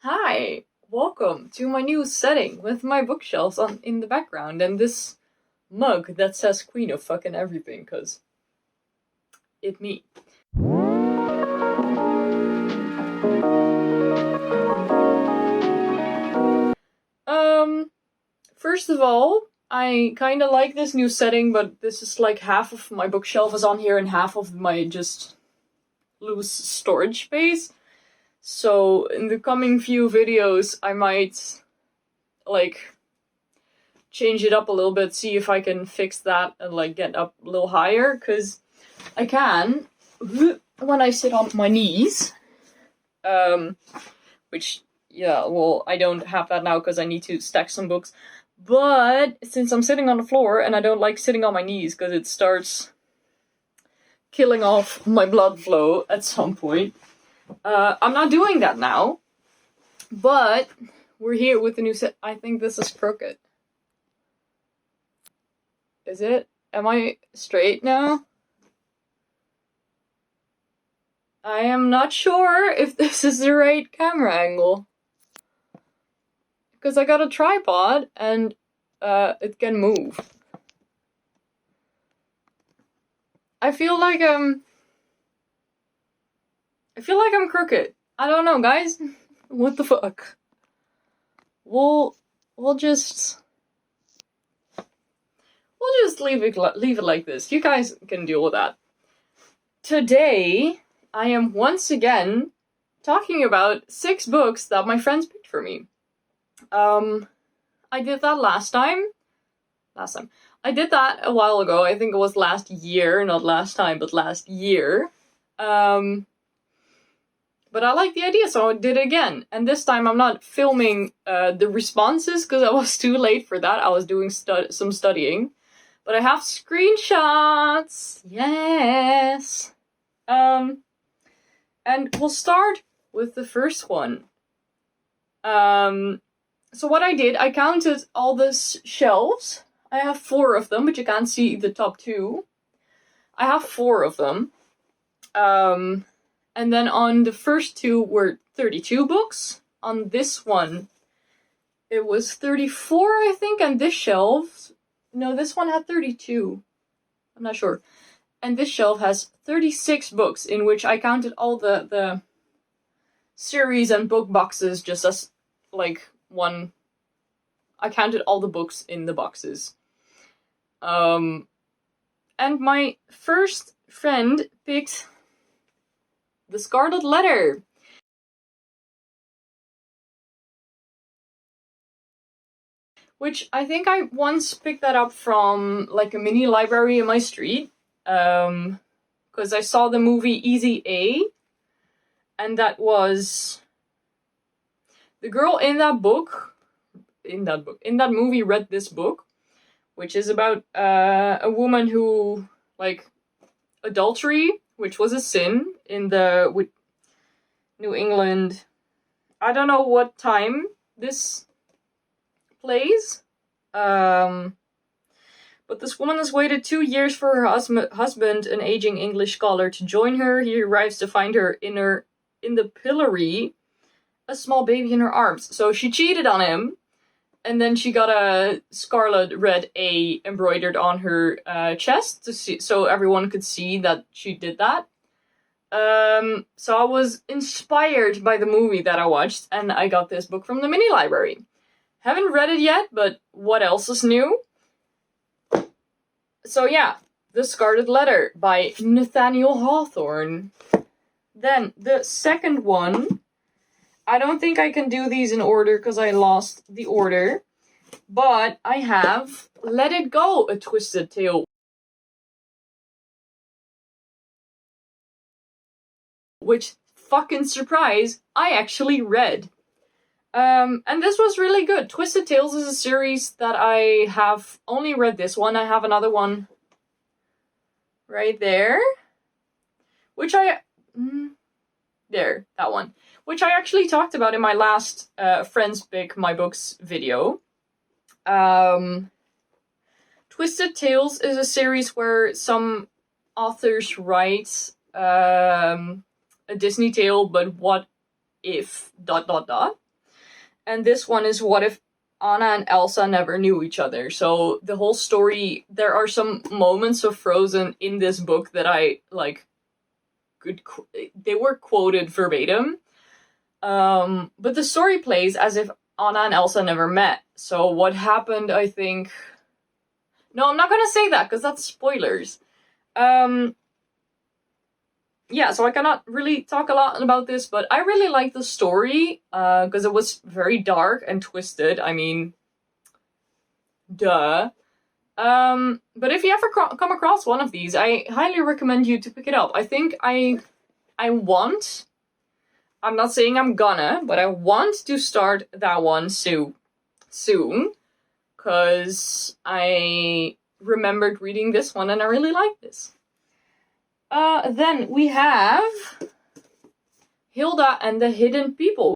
Hi, welcome to my new setting with my bookshelves in the background and this mug that says Queen of fucking everything, cause it me. First of all, I kinda like this new setting, but this is like half of my bookshelf is on here and half of my just loose storage space. So in the coming few videos, I might like change it up a little bit, see if I can fix that and like get up a little higher, because I can when I sit on my knees. Which, yeah, well, I don't have that now because I need to stack some books. But since I'm sitting on the floor and I don't like sitting on my knees because it starts killing off my blood flow at some point, I'm not doing that now. But we're here with the new set. I think this is crooked. Is it? Am I straight now? I am not sure if this is the right camera angle. Because I got a tripod and it can move. I feel like I'm crooked. I don't know, guys. What the fuck? We'll just leave it like this. You guys can deal with that. Today, I am once again talking about 6 books that my friends picked for me. I did that last time. I did that a while ago. I think it was last year, not last time, but last year. But I like the idea, so I did it again. And this time I'm not filming the responses because I was too late for that. I was doing some studying. But I have screenshots! Yes! And we'll start with the first one. So what I did, I counted all the shelves. I have 4 of them, but you can't see the top 2. I have 4 of them. And then on the first 2 were 32 books. On this one, it was 34, I think, and this shelf... No, this one had 32. I'm not sure. And this shelf has 36 books, in which I counted all the series and book boxes just as, like, one... I counted all the books in the boxes. And my first friend picked The Scarlet Letter. Which I think I once picked that up from like a mini library in my street. Because I saw the movie Easy A. And that was... The girl in that movie read this book. Which is about a woman who, like, adultery, which was a sin in the New England. I don't know what time this plays. But this woman has waited 2 years for her husband, an aging English scholar, to join her. He arrives to find her in the pillory, a small baby in her arms. So she cheated on him. And then she got a scarlet red A embroidered on her chest so everyone could see that she did that. So I was inspired by the movie that I watched, and I got this book from the mini library. Haven't read it yet, but what else is new? So yeah, The Scarlet Letter by Nathaniel Hawthorne. Then the second one... I don't think I can do these in order because I lost the order. But I have Let It Go, A Twisted Tale. Which, fucking surprise, I actually read. And this was really good. Twisted Tales is a series that I have only read this one. I have another one right there. Which that one. Which I actually talked about in my last Friends Pick My Books video. Twisted Tales is a series where some authors write a Disney tale, but what if ... And this one is what if Anna and Elsa never knew each other. So the whole story, there are some moments of Frozen in this book that I, like, they were quoted verbatim. But the story plays as if Anna and Elsa never met. So what happened, I think... No, I'm not gonna say that, because that's spoilers. Yeah, so I cannot really talk a lot about this, but I really like the story, because it was very dark and twisted. I mean, duh. But if you ever come across one of these, I highly recommend you to pick it up. I think I want... I'm not saying I'm gonna, but I want to start that one soon. Because I remembered reading this one and I really like this. Then we have Hilda and the Hidden People,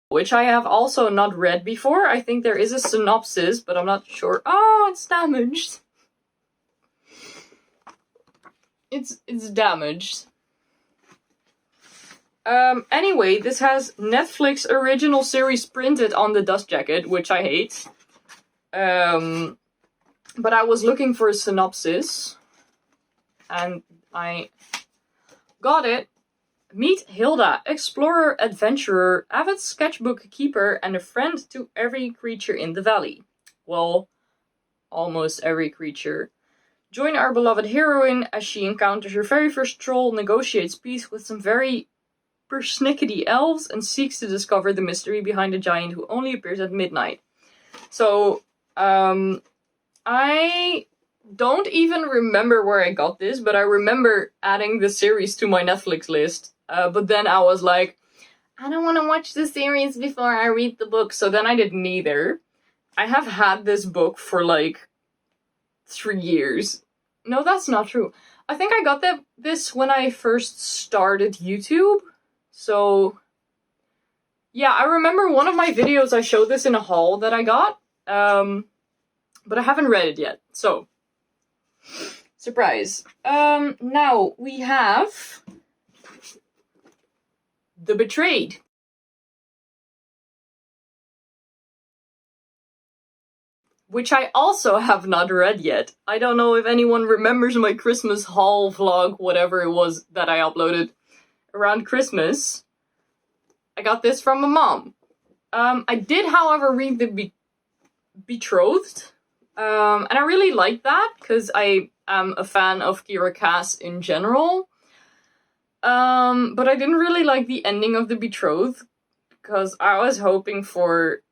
which I have also not read before. I think there is a synopsis, but I'm not sure. Oh, it's damaged. It's damaged. Anyway, this has Netflix original series printed on the dust jacket, which I hate. But I was looking for a synopsis, and I got it. Meet Hilda, explorer, adventurer, avid sketchbook keeper, and a friend to every creature in the valley. Well, almost every creature. Join our beloved heroine as she encounters her very first troll, negotiates peace with some very persnickety elves, and seeks to discover the mystery behind a giant who only appears at midnight. So, I don't even remember where I got this, but I remember adding the series to my Netflix list. But then I was like, I don't want to watch the series before I read the book, so then I did neither. I have had this book for like 3 years. No, that's not true. I think I got this when I first started YouTube. So, yeah, I remember one of my videos I showed this in a haul that I got. But I haven't read it yet, so... Surprise. Now we have... The Betrayed. Which I also have not read yet. I don't know if anyone remembers my Christmas haul vlog, whatever it was that I uploaded around Christmas. I got this from my mom. I did, however, read The Betrothed. And I really like that, because I am a fan of Kira Cass in general. But I didn't really like the ending of The Betrothed, because I was hoping for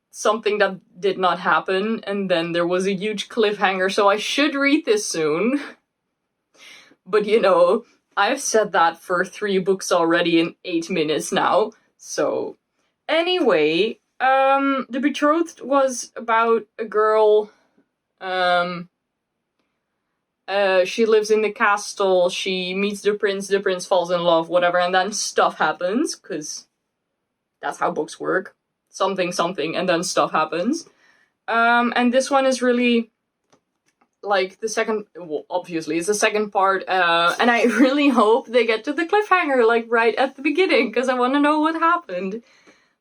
something that did not happen, and then there was a huge cliffhanger, so I should read this soon. But you know, I've said that for 3 books already in 8 minutes now, so... Anyway, The Betrothed was about a girl, she lives in the castle, she meets the prince falls in love, whatever, and then stuff happens, because that's how books work. Something, and then stuff happens. And this one is really, like, the second, well, obviously, it's the second part, and I really hope they get to the cliffhanger, like, right at the beginning, because I want to know what happened.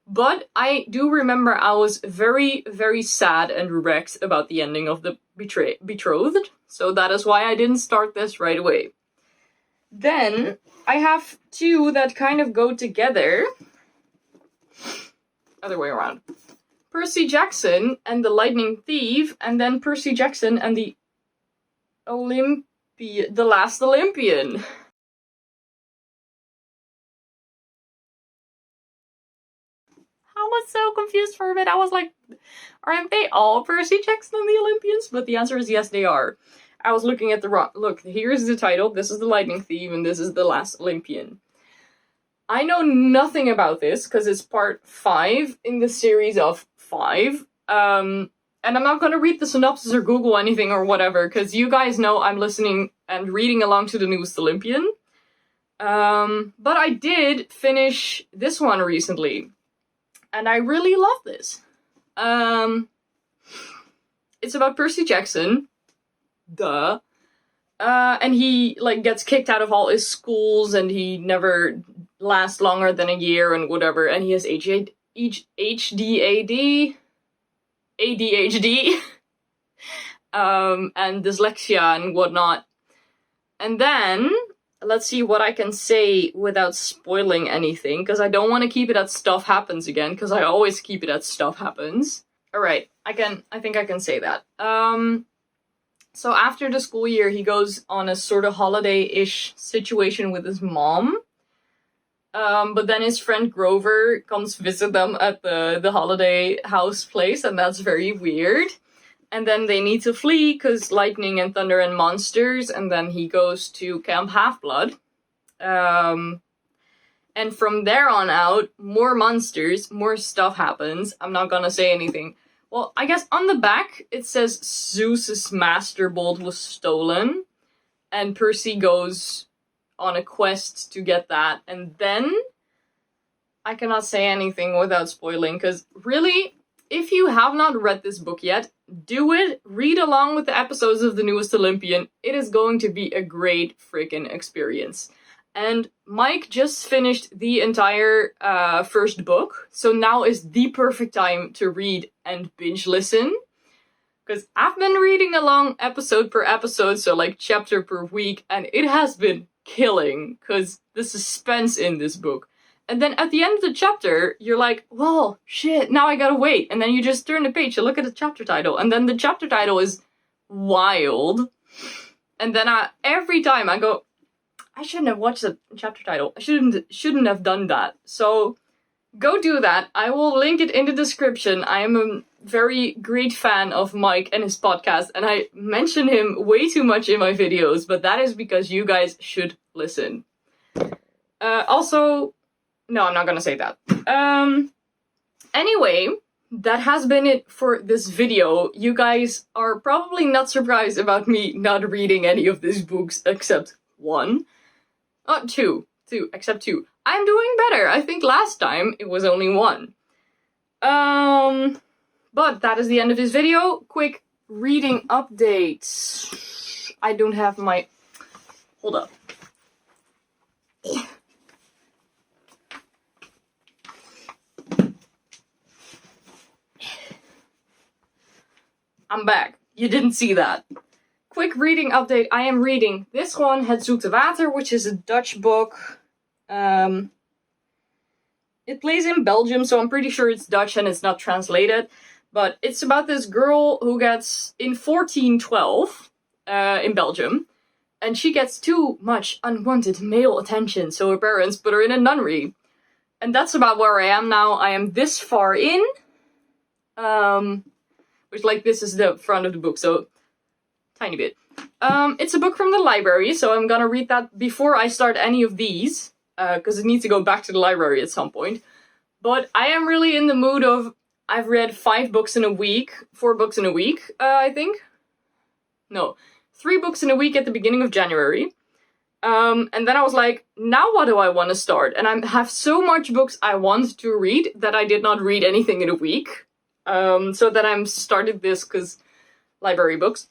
But I do remember I was very, very sad and wrecked about the ending of The Betrothed, so that is why I didn't start this right away. Then, I have 2 that kind of go together. Other way around. Percy Jackson and the Lightning Thief, and then Percy Jackson and the Last Olympian. I was so confused for a bit. I was like, aren't they all Percy Jackson and the Olympians? But the answer is yes, they are. I was looking at the wrong... Look, here's the title. This is the Lightning Thief, and this is the Last Olympian. I know nothing about this, because it's part 5 in the series of 5. And I'm not going to read the synopsis or Google anything or whatever, because you guys know I'm listening and reading along to the newest Olympian. But I did finish this one recently. And I really love this. It's about Percy Jackson. Duh. And he like gets kicked out of all his schools, and he never lasts longer than a year and whatever. And he has ADHD, and dyslexia and whatnot. And then let's see what I can say without spoiling anything, because I don't want to keep it at stuff happens again, because I always keep it at stuff happens. Alright, I think I can say that. So after the school year, he goes on a sort of holiday-ish situation with his mom. But then his friend Grover comes visit them at the holiday house place, and that's very weird. And then they need to flee because lightning and thunder and monsters, and then he goes to Camp Half-Blood. And from there on out, more monsters, more stuff happens. I'm not gonna say anything. Well, I guess on the back it says Zeus's master bolt was stolen, and Percy goes on a quest to get that. And then I cannot say anything without spoiling, because really, if you have not read this book yet, do it. Read along with the episodes of the newest Olympian. It is going to be a great freaking experience. And Mike just finished the entire first book, so now is the perfect time to read and binge listen. Because I've been reading along episode per episode, so like chapter per week, and it has been killing, because the suspense in this book. And then at the end of the chapter, you're like, whoa, shit, now I gotta wait. And then you just turn the page, you look at the chapter title, and then the chapter title is wild. And then every time I go, I shouldn't have watched the chapter title. I shouldn't have done that. So go do that. I will link it in the description. I am a very great fan of Mike and his podcast, and I mention him way too much in my videos, but that is because you guys should listen. Also, no, I'm not gonna say that. Anyway, that has been it for this video. You guys are probably not surprised about me not reading any of these books except one. Two, except two. I'm doing better. I think last time it was only one. But that is the end of this video. Quick reading updates. I don't have my... Hold up. I'm back. You didn't see that. Quick reading update. I am reading this one, Het Zoete Water, which is a Dutch book. It plays in Belgium, so I'm pretty sure it's Dutch and it's not translated. But it's about this girl who gets in 1412 in Belgium, and she gets too much unwanted male attention, so her parents put her in a nunnery. And that's about where I am now. I am this far in. Which, like, this is the front of the book, so tiny bit. It's a book from the library, so I'm gonna read that before I start any of these, because I need to go back to the library at some point. But I am really in the mood of, I've read 5 books in a week, 4 books in a week, I think. No, 3 books in a week at the beginning of January. And then I was like, now what do I want to start? And I have so much books I want to read that I did not read anything in a week. So then I'm started this because library books.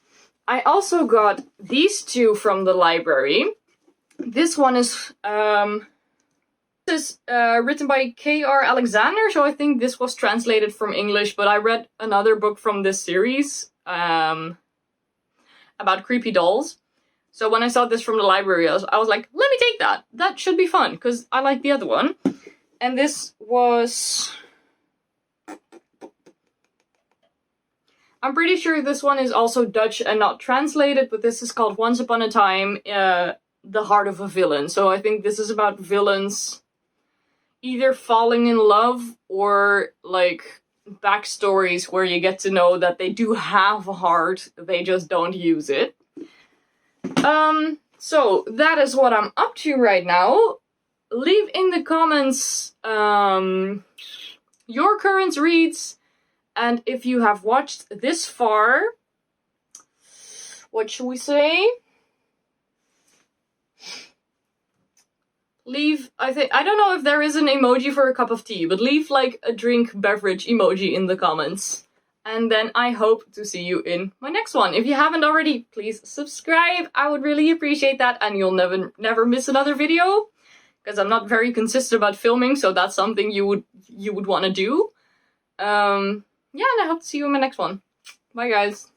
I also got these 2 from the library. This one is written by K.R. Alexander, so I think this was translated from English, but I read another book from this series about creepy dolls. So when I saw this from the library, I was like, let me take that. That should be fun, because I like the other one. And this was... I'm pretty sure this one is also Dutch and not translated, but this is called Once Upon a Time, The Heart of a Villain. So I think this is about villains either falling in love or, like, backstories where you get to know that they do have a heart, they just don't use it. So that is what I'm up to right now. Leave in the comments your current reads. And if you have watched this far, what should we say? Leave, I don't know if there is an emoji for a cup of tea, but leave like a drink beverage emoji in the comments. And then I hope to see you in my next one. If you haven't already, please subscribe. I would really appreciate that, and you'll never miss another video. Because I'm not very consistent about filming, so that's something you would want to do. Yeah, and I hope to see you in my next one. Bye, guys.